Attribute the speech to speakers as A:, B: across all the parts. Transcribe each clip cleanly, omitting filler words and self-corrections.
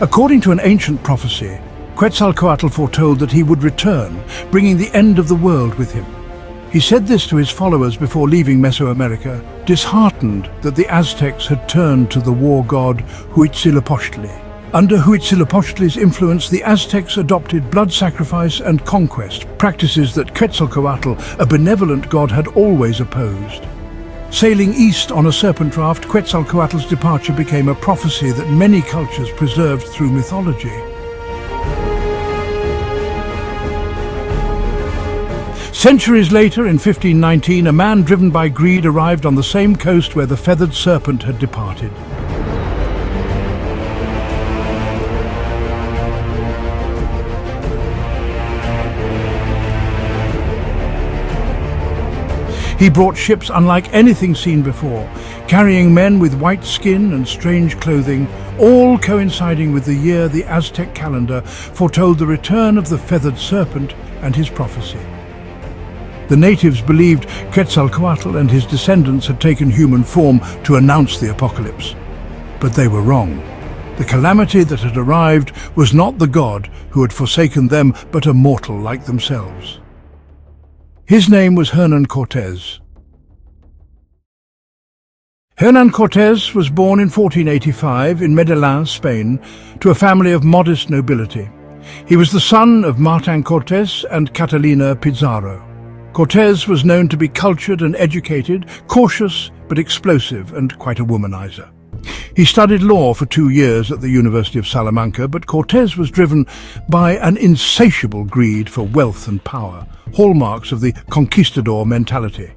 A: According to an ancient prophecy, Quetzalcoatl foretold that he would return, bringing the end of the world with him. He said this to his followers before leaving Mesoamerica, disheartened that the Aztecs had turned to the war god Huitzilopochtli. Under Huitzilopochtli's influence, the Aztecs adopted blood sacrifice and conquest, practices that Quetzalcoatl, a benevolent god, had always opposed. Sailing east on a serpent raft, Quetzalcoatl's departure became a prophecy that many cultures preserved through mythology. Centuries later, in 1519, a man driven by greed arrived on the same coast where the feathered serpent had departed. He brought ships unlike anything seen before, carrying men with white skin and strange clothing, all coinciding with the year the Aztec calendar foretold the return of the feathered serpent and his prophecy. The natives believed Quetzalcoatl and his descendants had taken human form to announce the apocalypse. But they were wrong. The calamity that had arrived was not the god who had forsaken them, but a mortal like themselves. His name was Hernán Cortés. Hernán Cortés was born in 1485 in Medellín, Spain, to a family of modest nobility. He was the son of Martín Cortés and Catalina Pizarro. Cortés was known to be cultured and educated, cautious but explosive, and quite a womanizer. He studied law for 2 years at the University of Salamanca, but Cortés was driven by an insatiable greed for wealth and power, hallmarks of the conquistador mentality.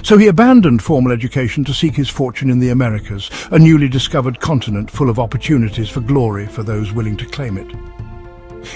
A: So he abandoned formal education to seek his fortune in the Americas, a newly discovered continent full of opportunities for glory for those willing to claim it.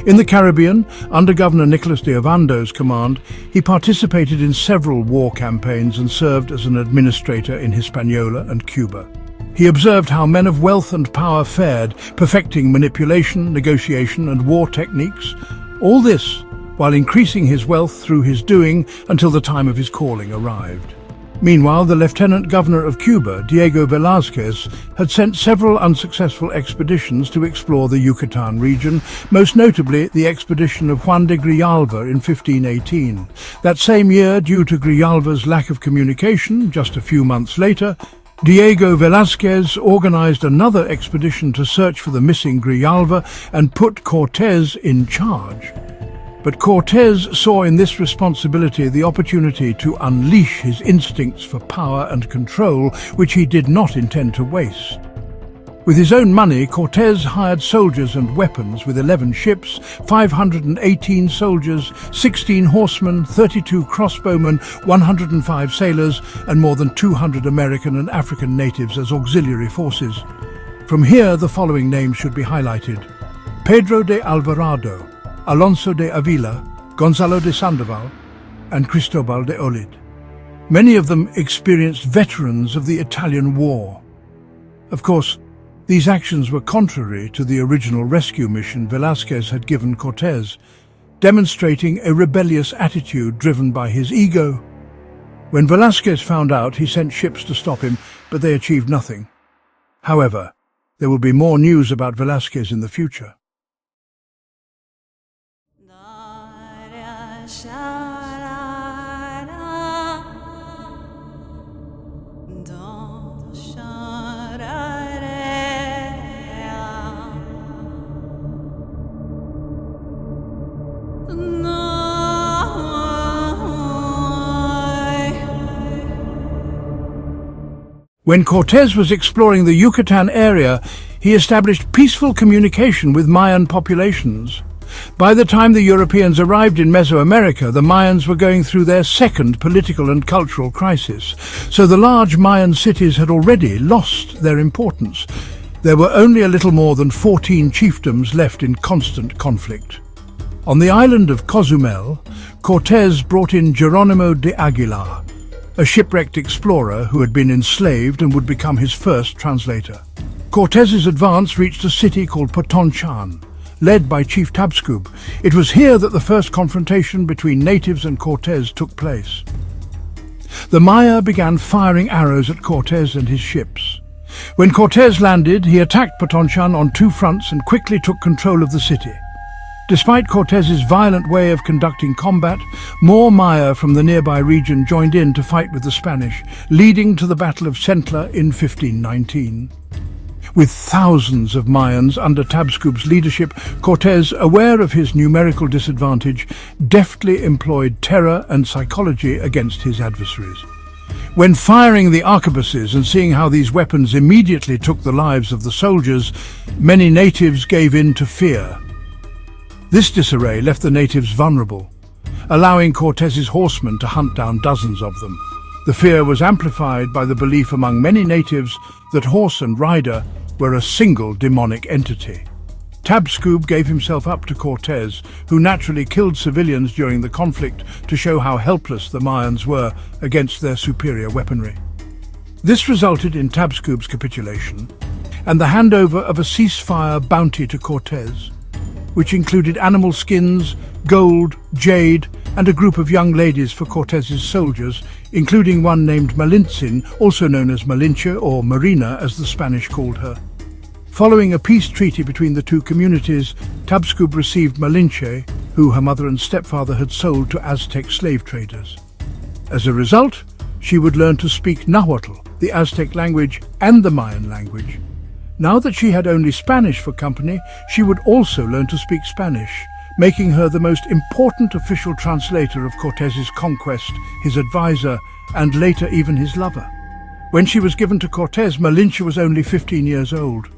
A: In the Caribbean, under Governor Nicolas de Ovando's command, he participated in several war campaigns and served as an administrator in Hispaniola and Cuba. He observed how men of wealth and power fared, perfecting manipulation, negotiation, and war techniques. All this while increasing his wealth through his doing until the time of his calling arrived. Meanwhile, the Lieutenant Governor of Cuba, Diego Velázquez, had sent several unsuccessful expeditions to explore the Yucatan region, most notably the expedition of Juan de Grijalva in 1518. That same year, due to Grijalva's lack of communication, just a few months later, Diego Velázquez organized another expedition to search for the missing Grijalva and put Cortés in charge. But Cortés saw in this responsibility the opportunity to unleash his instincts for power and control, which he did not intend to waste. With his own money, Cortés hired soldiers and weapons with 11 ships, 518 soldiers, 16 horsemen, 32 crossbowmen, 105 sailors, and more than 200 American and African natives as auxiliary forces. From here, the following names should be highlighted: Pedro de Alvarado, Alonso de Avila, Gonzalo de Sandoval, and Cristobal de Olid. Many of them experienced veterans of the Italian War. Of course, these actions were contrary to the original rescue mission Velázquez had given Cortés, demonstrating a rebellious attitude driven by his ego. When Velázquez found out, he sent ships to stop him, but they achieved nothing. However, there will be more news about Velázquez in the future. When Cortés was exploring the Yucatan area, he established peaceful communication with Mayan populations. By the time the Europeans arrived in Mesoamerica, the Mayans were going through their second political and cultural crisis, so the large Mayan cities had already lost their importance. There were only a little more than 14 chiefdoms left in constant conflict. On the island of Cozumel, Cortés brought in Jerónimo de Aguilar, a shipwrecked explorer who had been enslaved and would become his first translator. Cortés's advance reached a city called Potonchan, led by Chief Tabscoob. It was here that the first confrontation between natives and Cortés took place. The Maya began firing arrows at Cortés and his ships. When Cortés landed, he attacked Potonchan on two fronts and quickly took control of the city. Despite Cortés's violent way of conducting combat, more Maya from the nearby region joined in to fight with the Spanish, leading to the Battle of Centla in 1519. With thousands of Mayans under Tabscoob's leadership, Cortés, aware of his numerical disadvantage, deftly employed terror and psychology against his adversaries. When firing the arquebuses and seeing how these weapons immediately took the lives of the soldiers, many natives gave in to fear. This disarray left the natives vulnerable, allowing Cortés's horsemen to hunt down dozens of them. The fear was amplified by the belief among many natives that horse and rider were a single demonic entity. Tabscoob gave himself up to Cortés, who naturally killed civilians during the conflict to show how helpless the Mayans were against their superior weaponry. This resulted in Tabscoob's capitulation and the handover of a ceasefire bounty to Cortés, which included animal skins, gold, jade, and a group of young ladies for Cortés's soldiers, including one named Malintzin, also known as Malinche or Marina as the Spanish called her. Following a peace treaty between the two communities, Tabscoob received Malinche, who her mother and stepfather had sold to Aztec slave traders. As a result, she would learn to speak Nahuatl, the Aztec language, and the Mayan language. Now that she had only Spanish for company, she would also learn to speak Spanish, making her the most important official translator of Cortés's conquest, his advisor, and later even his lover. When she was given to Cortés, Malinche was only 15 years old.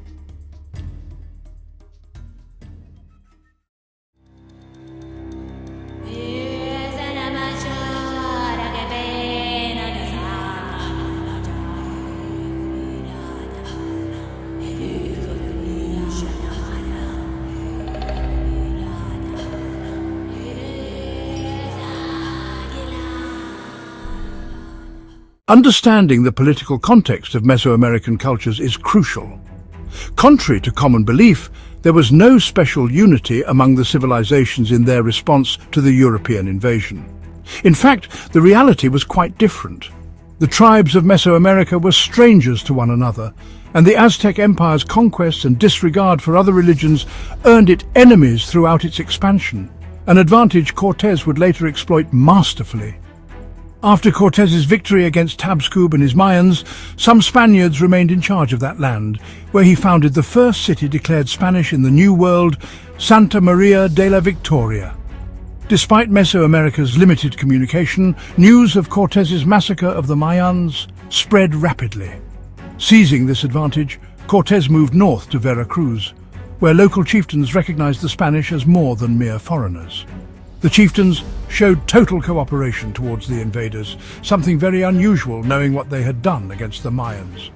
A: Understanding the political context of Mesoamerican cultures is crucial. Contrary to common belief, there was no special unity among the civilizations in their response to the European invasion. In fact, the reality was quite different. The tribes of Mesoamerica were strangers to one another, and the Aztec Empire's conquests and disregard for other religions earned it enemies throughout its expansion, an advantage Cortés would later exploit masterfully. After Cortés's victory against Tabscoob and his Mayans, some Spaniards remained in charge of that land, where he founded the first city declared Spanish in the New World, Santa Maria de la Victoria. Despite Mesoamerica's limited communication, news of Cortés's massacre of the Mayans spread rapidly. Seizing this advantage, Cortés moved north to Veracruz, where local chieftains recognized the Spanish as more than mere foreigners. The chieftains showed total cooperation towards the invaders, something very unusual knowing what they had done against the Mayans.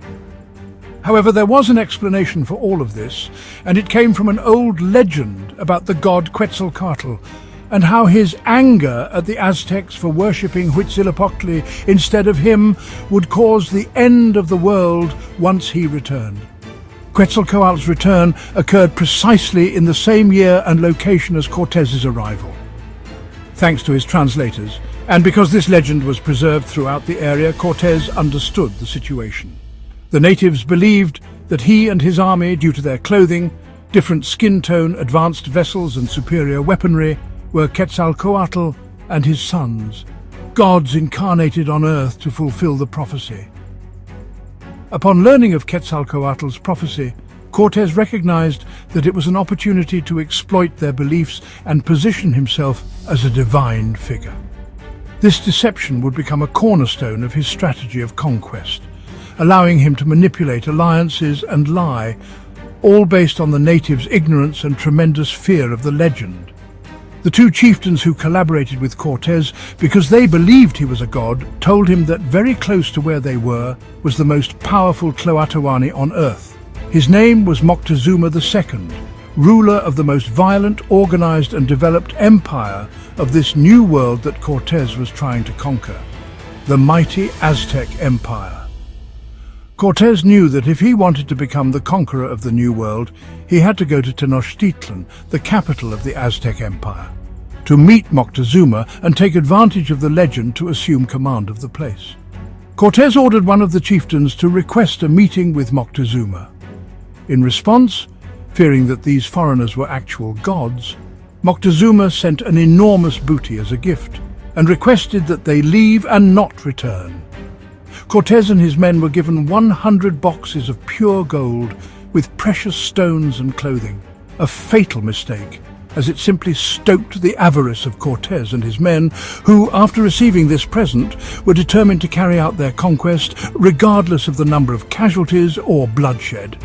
A: However, there was an explanation for all of this, and it came from an old legend about the god Quetzalcoatl and how his anger at the Aztecs for worshipping Huitzilopochtli instead of him would cause the end of the world once he returned. Quetzalcoatl's return occurred precisely in the same year and location as Cortés's arrival. Thanks to his translators, and because this legend was preserved throughout the area, Cortés understood the situation. The natives believed that he and his army, due to their clothing, different skin tone, advanced vessels and superior weaponry, were Quetzalcoatl and his sons, gods incarnated on earth to fulfill the prophecy. Upon learning of Quetzalcoatl's prophecy, Cortés recognized that it was an opportunity to exploit their beliefs and position himself as a divine figure. This deception would become a cornerstone of his strategy of conquest, allowing him to manipulate alliances and lie, all based on the natives' ignorance and tremendous fear of the legend. The two chieftains who collaborated with Cortés because they believed he was a god told him that very close to where they were was the most powerful Tlatoani on earth. His name was Moctezuma II, ruler of the most violent, organized and developed empire of this new world that Cortés was trying to conquer, the mighty Aztec Empire. Cortés knew that if he wanted to become the conqueror of the new world, he had to go to Tenochtitlan, the capital of the Aztec Empire, to meet Moctezuma and take advantage of the legend to assume command of the place. Cortés ordered one of the chieftains to request a meeting with Moctezuma. In response, fearing that these foreigners were actual gods, Moctezuma sent an enormous booty as a gift and requested that they leave and not return. Cortés and his men were given 100 boxes of pure gold with precious stones and clothing, a fatal mistake, as it simply stoked the avarice of Cortés and his men, who, after receiving this present, were determined to carry out their conquest regardless of the number of casualties or bloodshed.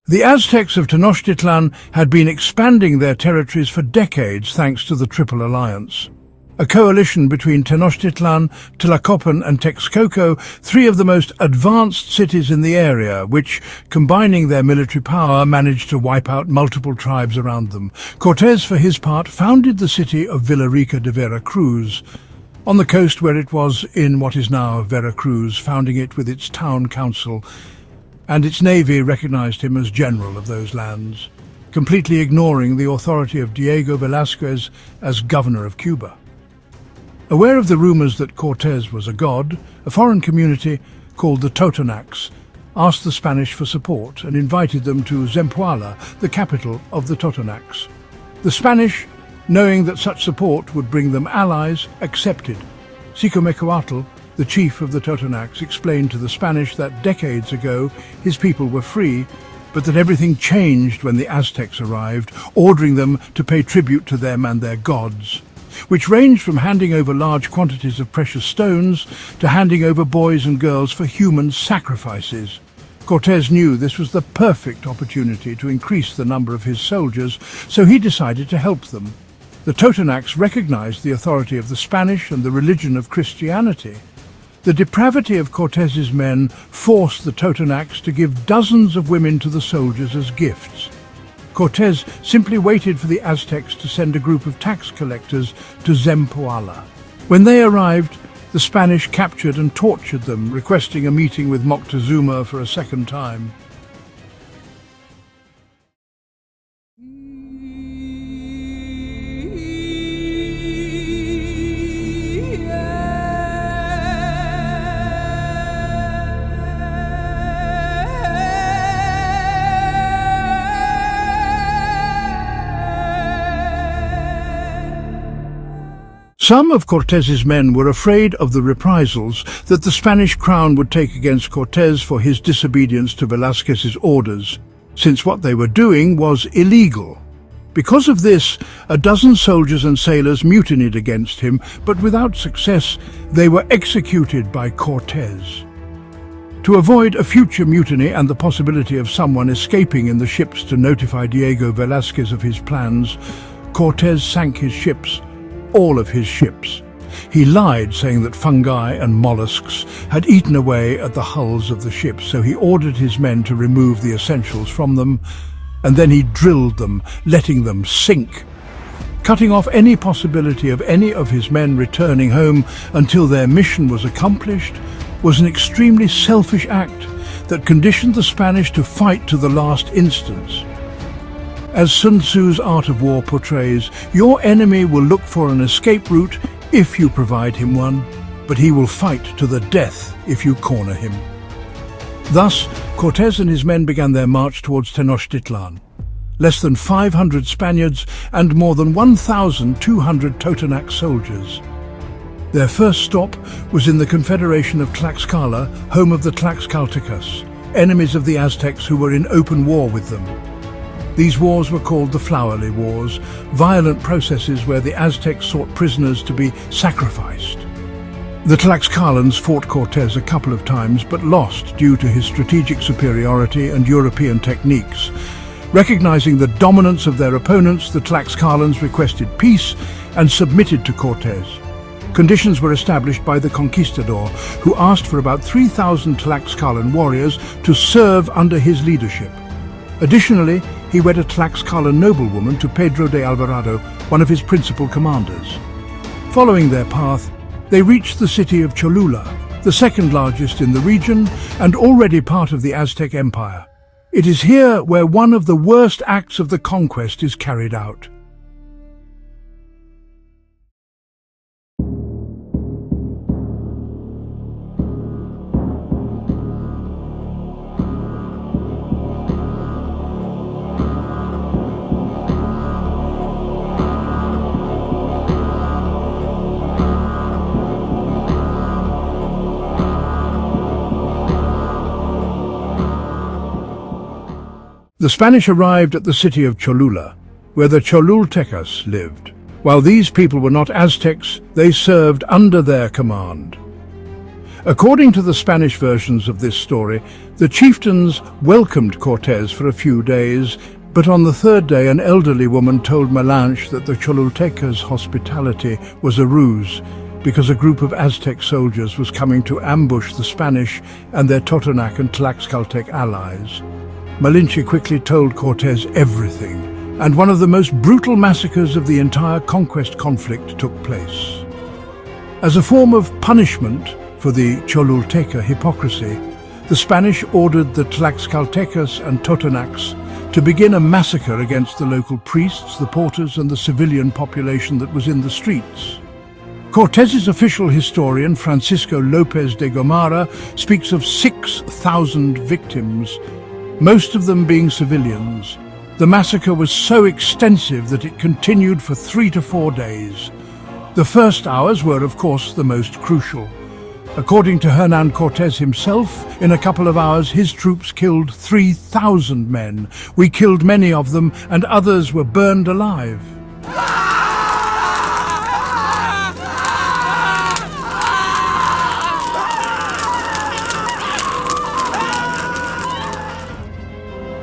A: The Aztecs of Tenochtitlan had been expanding their territories for decades thanks to the Triple Alliance. A coalition between Tenochtitlan, Tlacopan and Texcoco, three of the most advanced cities in the area, which, combining their military power, managed to wipe out multiple tribes around them. Cortés, for his part, founded the city of Villarica de Veracruz, on the coast where it was in what is now Veracruz, founding it with its town council, and its navy recognized him as general of those lands, completely ignoring the authority of Diego Velázquez as governor of Cuba. Aware of the rumors that Cortés was a god, a foreign community called the Totonacs asked the Spanish for support and invited them to Zempoala, the capital of the Totonacs. The Spanish, knowing that such support would bring them allies, accepted. Xicomecoatl, the chief of the Totonacs, explained to the Spanish that decades ago his people were free, but that everything changed when the Aztecs arrived, ordering them to pay tribute to them and their gods, which ranged from handing over large quantities of precious stones to handing over boys and girls for human sacrifices. Cortés knew this was the perfect opportunity to increase the number of his soldiers, so he decided to help them. The Totonacs recognized the authority of the Spanish and the religion of Christianity. The depravity of Cortés's men forced the Totonacs to give dozens of women to the soldiers as gifts. Cortés simply waited for the Aztecs to send a group of tax collectors to Zempoala. When they arrived, the Spanish captured and tortured them, requesting a meeting with Moctezuma for a second time. Some of Cortés's men were afraid of the reprisals that the Spanish crown would take against Cortés for his disobedience to Velázquez's orders, since what they were doing was illegal. Because of this, a dozen soldiers and sailors mutinied against him, but without success, they were executed by Cortés. To avoid a future mutiny and the possibility of someone escaping in the ships to notify Diego Velázquez of his plans, Cortés sank his ships, all of his ships. He lied, saying that fungi and mollusks had eaten away at the hulls of the ships, so he ordered his men to remove the essentials from them, and then he drilled them, letting them sink, cutting off any possibility of any of his men returning home until their mission was accomplished. Was an extremely selfish act that conditioned the Spanish to fight to the last instance. As Sun Tzu's Art of War portrays, your enemy will look for an escape route if you provide him one, but he will fight to the death if you corner him. Thus, Cortés and his men began their march towards Tenochtitlan. Less than 500 Spaniards and more than 1,200 Totonac soldiers. Their first stop was in the Confederation of Tlaxcala, home of the Tlaxcaltecas, enemies of the Aztecs who were in open war with them. These wars were called the Flowery Wars, violent processes where the Aztecs sought prisoners to be sacrificed. The Tlaxcalans fought Cortés a couple of times but lost due to his strategic superiority and European techniques. Recognizing the dominance of their opponents, the Tlaxcalans requested peace and submitted to Cortés. Conditions were established by the conquistador, who asked for about 3,000 Tlaxcalan warriors to serve under his leadership. Additionally, he wed a Tlaxcala noblewoman to Pedro de Alvarado, one of his principal commanders. Following their path, they reached the city of Cholula, the second largest in the region and already part of the Aztec Empire. It is here where one of the worst acts of the conquest is carried out. The Spanish arrived at the city of Cholula, where the Cholultecas lived. While these people were not Aztecs, they served under their command. According to the Spanish versions of this story, the chieftains welcomed Cortés for a few days, but on the third day an elderly woman told Malanche that the Cholultecas' hospitality was a ruse, because a group of Aztec soldiers was coming to ambush the Spanish and their Totonac and Tlaxcaltec allies. Malinche quickly told Cortés everything, and one of the most brutal massacres of the entire conquest conflict took place. As a form of punishment for the Cholulteca hypocrisy, the Spanish ordered the Tlaxcaltecas and Totonacs to begin a massacre against the local priests, the porters, and the civilian population that was in the streets. Cortés's official historian, Francisco López de Gomara, speaks of 6,000 victims, most of them being civilians. The massacre was so extensive that it continued for 3 to 4 days. The first hours were, of course, the most crucial. According to Hernán Cortés himself, in a couple of hours his troops killed 3,000 men. We killed many of them, and others were burned alive.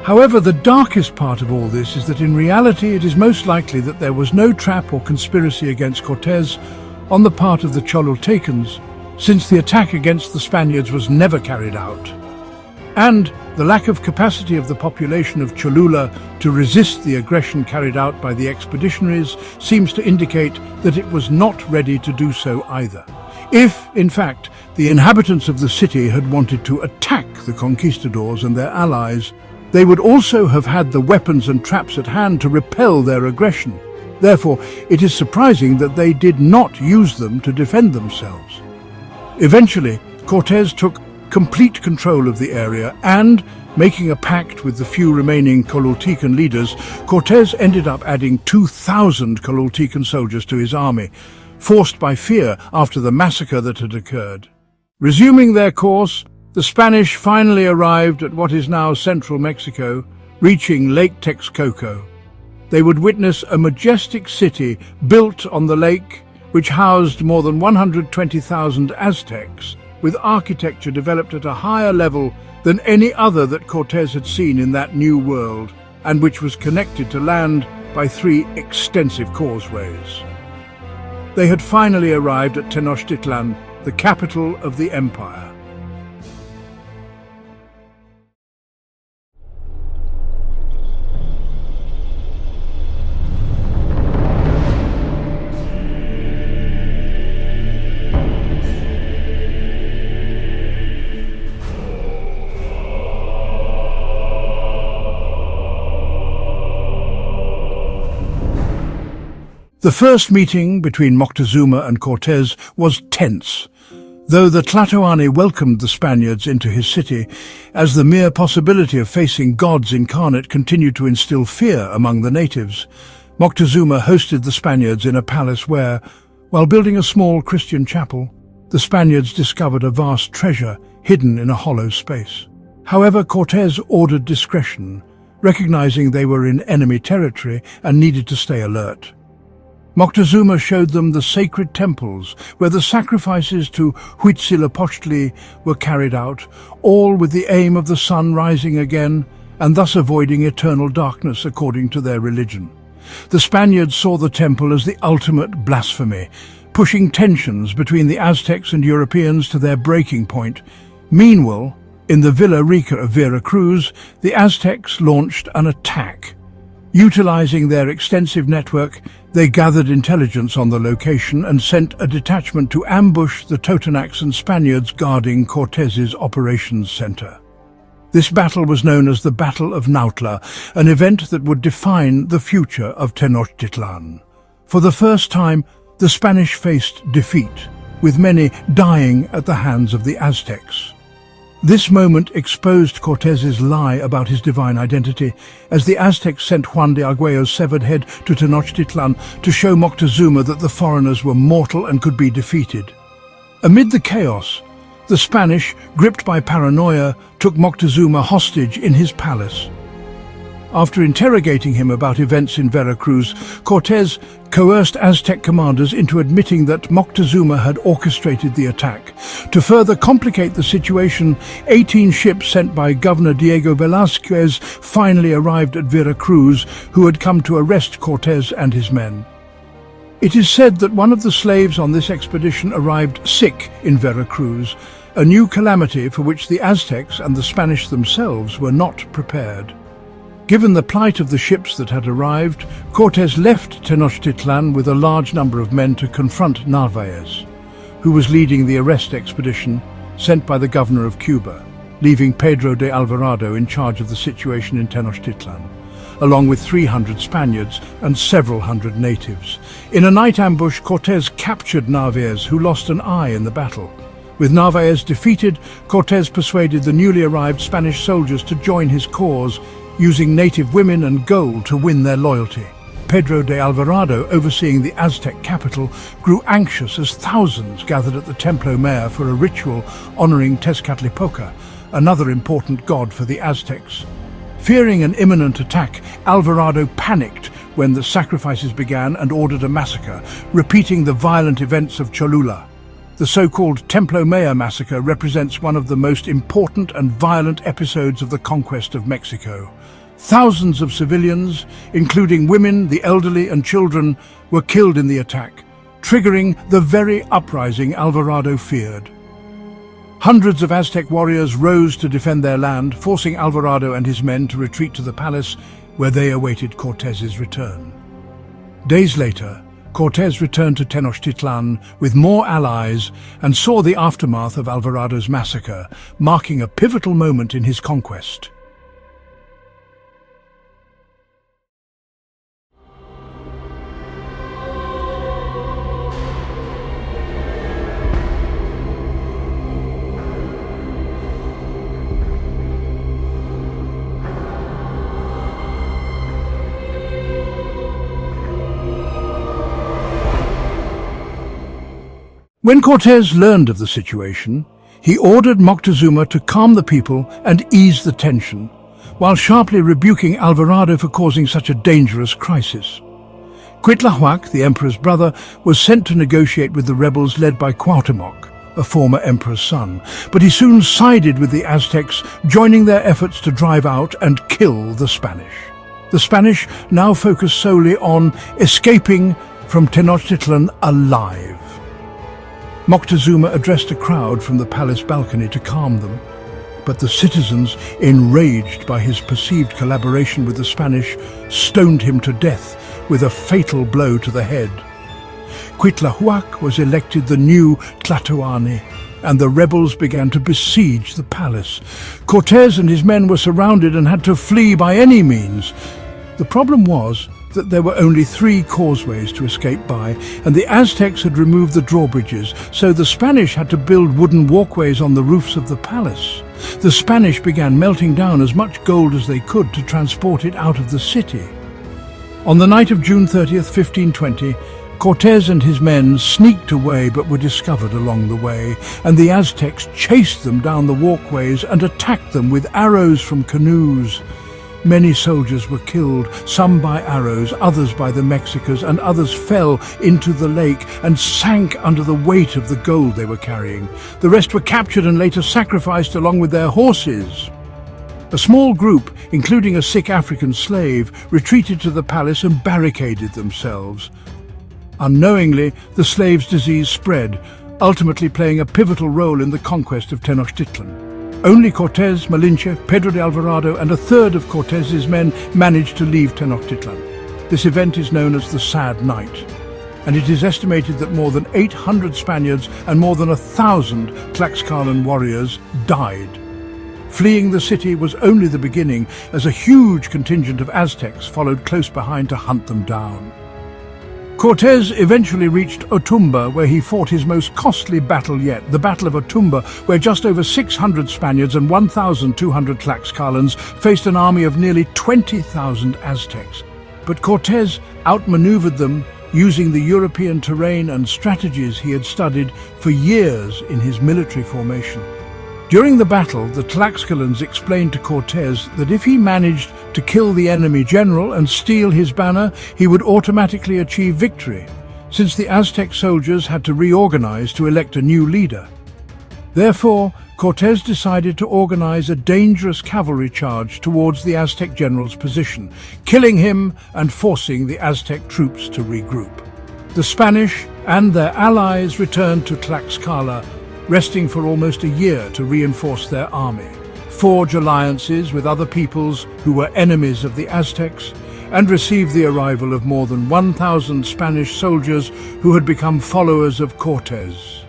A: However, the darkest part of all this is that in reality it is most likely that there was no trap or conspiracy against Cortés on the part of the Cholultecans, since the attack against the Spaniards was never carried out. And the lack of capacity of the population of Cholula to resist the aggression carried out by the expeditionaries seems to indicate that it was not ready to do so either. If, in fact, the inhabitants of the city had wanted to attack the conquistadors and their allies, they would also have had the weapons and traps at hand to repel their aggression. Therefore, it is surprising that they did not use them to defend themselves. Eventually, Cortés took complete control of the area and, making a pact with the few remaining Cholultecan leaders, Cortés ended up adding 2,000 Cholultecan soldiers to his army, forced by fear after the massacre that had occurred. Resuming their course, the Spanish finally arrived at what is now central Mexico, reaching Lake Texcoco. They would witness a majestic city built on the lake, which housed more than 120,000 Aztecs, with architecture developed at a higher level than any other that Cortés had seen in that new world, and which was connected to land by 3 extensive causeways. They had finally arrived at Tenochtitlan, the capital of the empire. The first meeting between Moctezuma and Cortés was tense, though the Tlatoani welcomed the Spaniards into his city, as the mere possibility of facing gods incarnate continued to instill fear among the natives. Moctezuma hosted the Spaniards in a palace where, while building a small Christian chapel, the Spaniards discovered a vast treasure hidden in a hollow space. However, Cortés ordered discretion, recognizing they were in enemy territory and needed to stay alert. Moctezuma showed them the sacred temples where the sacrifices to Huitzilopochtli were carried out, all with the aim of the sun rising again and thus avoiding eternal darkness according to their religion. The Spaniards saw the temple as the ultimate blasphemy, pushing tensions between the Aztecs and Europeans to their breaking point. Meanwhile, In the Villa Rica of Veracruz, the Aztecs launched an attack. Utilizing their extensive network, they gathered intelligence on the location and sent a detachment to ambush the Totonacs and Spaniards guarding Cortés's operations center. This battle was known as the Battle of Nautla, an event that would define the future of Tenochtitlan. For the first time, the Spanish faced defeat, with many dying at the hands of the Aztecs. This moment exposed Cortés's lie about his divine identity, as the Aztecs sent Juan de Arguello's severed head to Tenochtitlan to show Moctezuma that the foreigners were mortal and could be defeated. Amid the chaos, the Spanish, gripped by paranoia, took Moctezuma hostage in his palace. After interrogating him about events in Veracruz, Cortés coerced Aztec commanders into admitting that Moctezuma had orchestrated the attack. To further complicate the situation, 18 ships sent by Governor Diego Velázquez finally arrived at Veracruz, who had come to arrest Cortés and his men. It is said that one of the slaves on this expedition arrived sick in Veracruz, a new calamity for which the Aztecs and the Spanish themselves were not prepared. Given the plight of the ships that had arrived, Cortés left Tenochtitlan with a large number of men to confront Narvaez, who was leading the arrest expedition sent by the governor of Cuba, leaving Pedro de Alvarado in charge of the situation in Tenochtitlan, along with 300 Spaniards and several hundred natives. In a night ambush, Cortés captured Narvaez, who lost an eye in the battle. With Narvaez defeated, Cortés persuaded the newly arrived Spanish soldiers to join his cause, using native women and gold to win their loyalty. Pedro de Alvarado, overseeing the Aztec capital, grew anxious as thousands gathered at the Templo Mayor for a ritual honoring Tezcatlipoca, another important god for the Aztecs. Fearing an imminent attack, Alvarado panicked when the sacrifices began and ordered a massacre, repeating the violent events of Cholula. The so-called Templo Mayor massacre represents one of the most important and violent episodes of the conquest of Mexico. Thousands of civilians, including women, the elderly and children, were killed in the attack, triggering the very uprising Alvarado feared. Hundreds of Aztec warriors rose to defend their land, forcing Alvarado and his men to retreat to the palace, where they awaited Cortés's return. Days later, Cortés returned to Tenochtitlan with more allies and saw the aftermath of Alvarado's massacre, marking a pivotal moment in his conquest. When Cortés learned of the situation, he ordered Moctezuma to calm the people and ease the tension, while sharply rebuking Alvarado for causing such a dangerous crisis. Cuitlahuac, the emperor's brother, was sent to negotiate with the rebels led by Cuauhtémoc, a former emperor's son, but he soon sided with the Aztecs, joining their efforts to drive out and kill the Spanish. The Spanish now focused solely on escaping from Tenochtitlan alive. Moctezuma addressed a crowd from the palace balcony to calm them, but the citizens, enraged by his perceived collaboration with the Spanish, stoned him to death with a fatal blow to the head. Cuitlahuac was elected the new Tlatoani, and the rebels began to besiege the palace. Cortés and his men were surrounded and had to flee by any means. The problem was that there were only 3 causeways to escape by, and the Aztecs had removed the drawbridges, so the Spanish had to build wooden walkways on the roofs of the palace. The Spanish began melting down as much gold as they could to transport it out of the city. On the night of June 30th, 1520, Cortés and his men sneaked away but were discovered along the way, and the Aztecs chased them down the walkways and attacked them with arrows from canoes. Many soldiers were killed, some by arrows, others by the Mexicans, and others fell into the lake and sank under the weight of the gold they were carrying. The rest were captured and later sacrificed along with their horses. A small group, including a sick African slave, retreated to the palace and barricaded themselves. Unknowingly, the slave's disease spread, ultimately playing a pivotal role in the conquest of Tenochtitlan. Only Cortés, Malinche, Pedro de Alvarado and a third of Cortés's men managed to leave Tenochtitlan. This event is known as the Sad Night, and it is estimated that more than 800 Spaniards and more than 1,000 Tlaxcalan warriors died. Fleeing the city was only the beginning, as a huge contingent of Aztecs followed close behind to hunt them down. Cortés eventually reached Otumba, where he fought his most costly battle yet, the Battle of Otumba, where just over 600 Spaniards and 1,200 Tlaxcalans faced an army of nearly 20,000 Aztecs. But Cortés outmaneuvered them using the European terrain and strategies he had studied for years in his military formation. During the battle, the Tlaxcalans explained to Cortés that if he managed to kill the enemy general and steal his banner, he would automatically achieve victory, since the Aztec soldiers had to reorganize to elect a new leader. Therefore, Cortés decided to organize a dangerous cavalry charge towards the Aztec general's position, killing him and forcing the Aztec troops to regroup. The Spanish and their allies returned to Tlaxcala, resting for almost a year to reinforce their army, forge alliances with other peoples who were enemies of the Aztecs, and receive the arrival of more than 1,000 Spanish soldiers who had become followers of Cortés.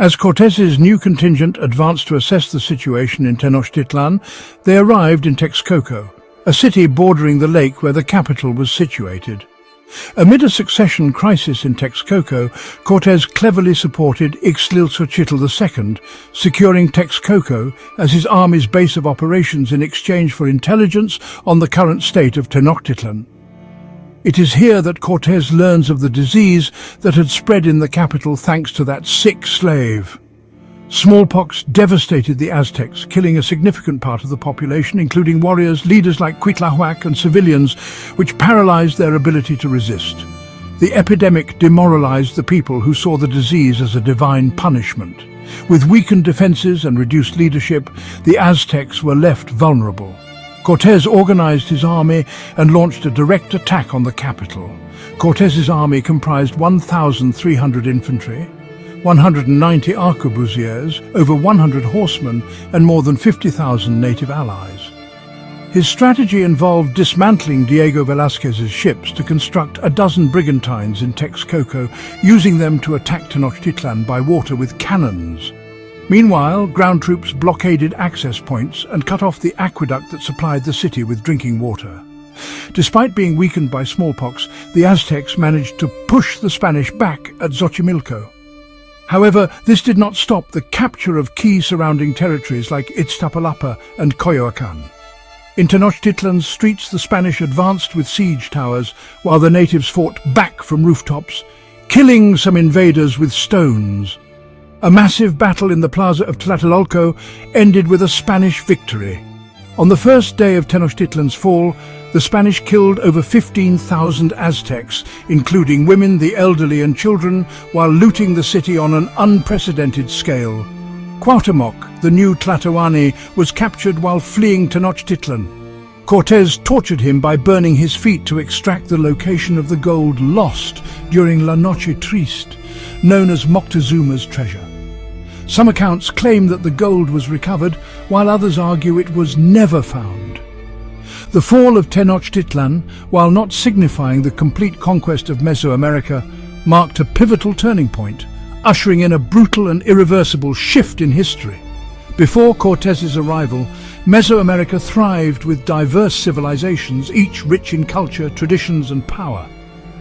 A: As Cortés's new contingent advanced to assess the situation in Tenochtitlan, they arrived in Texcoco, a city bordering the lake where the capital was situated. Amid a succession crisis in Texcoco, Cortés cleverly supported Ixtlilxochitl II, securing Texcoco as his army's base of operations in exchange for intelligence on the current state of Tenochtitlan. It is here that Cortés learns of the disease that had spread in the capital thanks to that sick slave. Smallpox devastated the Aztecs, killing a significant part of the population, including warriors, leaders like Cuitlahuac and civilians, which paralyzed their ability to resist. The epidemic demoralized the people who saw the disease as a divine punishment. With weakened defenses and reduced leadership, the Aztecs were left vulnerable. Cortés organized his army and launched a direct attack on the capital. Cortés's army comprised 1,300 infantry, 190 arquebusiers, over 100 horsemen, and more than 50,000 native allies. His strategy involved dismantling Diego Velázquez's ships to construct a dozen brigantines in Texcoco, using them to attack Tenochtitlan by water with cannons. Meanwhile, ground troops blockaded access points and cut off the aqueduct that supplied the city with drinking water. Despite being weakened by smallpox, the Aztecs managed to push the Spanish back at Xochimilco. However, this did not stop the capture of key surrounding territories like Iztapalapa and Coyoacán. In Tenochtitlan's streets, the Spanish advanced with siege towers, while the natives fought back from rooftops, killing some invaders with stones. A massive battle in the plaza of Tlatelolco ended with a Spanish victory. On the first day of Tenochtitlan's fall, the Spanish killed over 15,000 Aztecs, including women, the elderly and children, while looting the city on an unprecedented scale. Cuauhtémoc, the new Tlatoani, was captured while fleeing Tenochtitlan. Cortés tortured him by burning his feet to extract the location of the gold lost during La Noche Triste, known as Moctezuma's treasure. Some accounts claim that the gold was recovered, while others argue it was never found. The fall of Tenochtitlan, while not signifying the complete conquest of Mesoamerica, marked a pivotal turning point, ushering in a brutal and irreversible shift in history. Before Cortés's arrival, Mesoamerica thrived with diverse civilizations, each rich in culture, traditions, and power.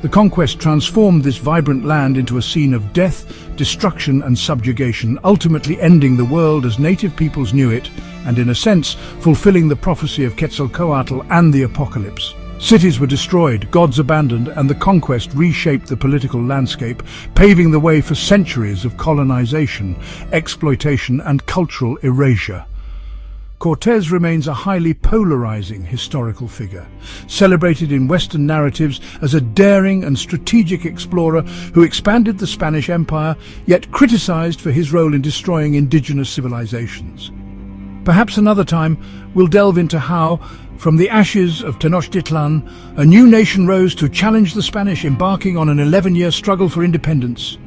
A: The conquest transformed this vibrant land into a scene of death, destruction, and subjugation, ultimately ending the world as native peoples knew it, and in a sense, fulfilling the prophecy of Quetzalcoatl and the apocalypse. Cities were destroyed, gods abandoned, and the conquest reshaped the political landscape, paving the way for centuries of colonization, exploitation, and cultural erasure. Cortés remains a highly polarizing historical figure, celebrated in Western narratives as a daring and strategic explorer who expanded the Spanish Empire, yet criticized for his role in destroying indigenous civilizations. Perhaps another time we'll delve into how, from the ashes of Tenochtitlan, a new nation rose to challenge the Spanish, embarking on an 11-year struggle for independence.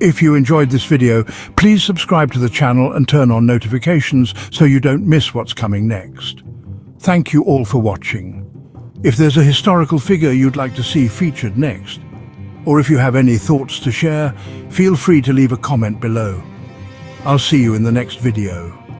A: If you enjoyed this video, please subscribe to the channel and turn on notifications so you don't miss what's coming next. Thank you all for watching. If there's a historical figure you'd like to see featured next, or if you have any thoughts to share, feel free to leave a comment below. I'll see you in the next video.